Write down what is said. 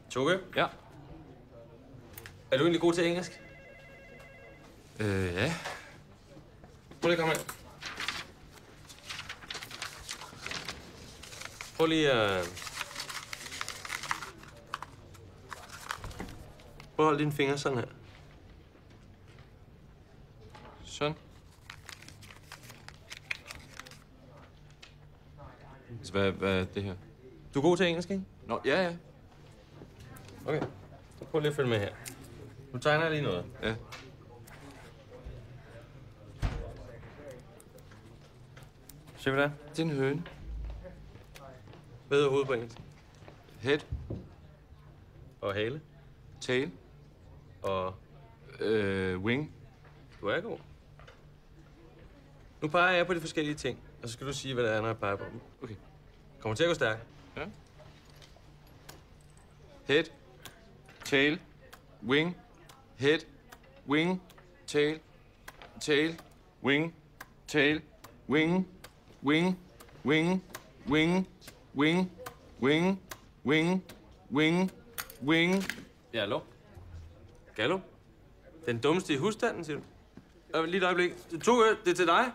Toge? Ja. Er du egentlig god til engelsk? Ja. Prøv lige at komme her. Prøv lige at... Prøv at holde dine fingre sådan her. Sådan. Så hvad er det her? Du er god til engelsk, ikke? Nå, ja. Okay. Så prøv lige at følge med her. Nu tegner jeg lige noget. Ja. Se, hvad det er. Det er en høne. Hvad hedder hovedet på engelsk? Head. Og hale. Tail. Og... Wing. Du er god. Nu peger jeg på de forskellige ting, og så skal du sige, hvad det er, når jeg peger på dem. Okay. Kommer til at gå stærkt. Ja. Head. Tail. Wing. Head. Wing. Tail. Tail. Wing. Tail. Wing. Wing. Wing. Wing. Wing. Wing. Wing. Wing. Wing. Ja, hallo? Gallo? Den dummeste i husstanden, siger du? Lige et øjeblik. Toge, det er til dig.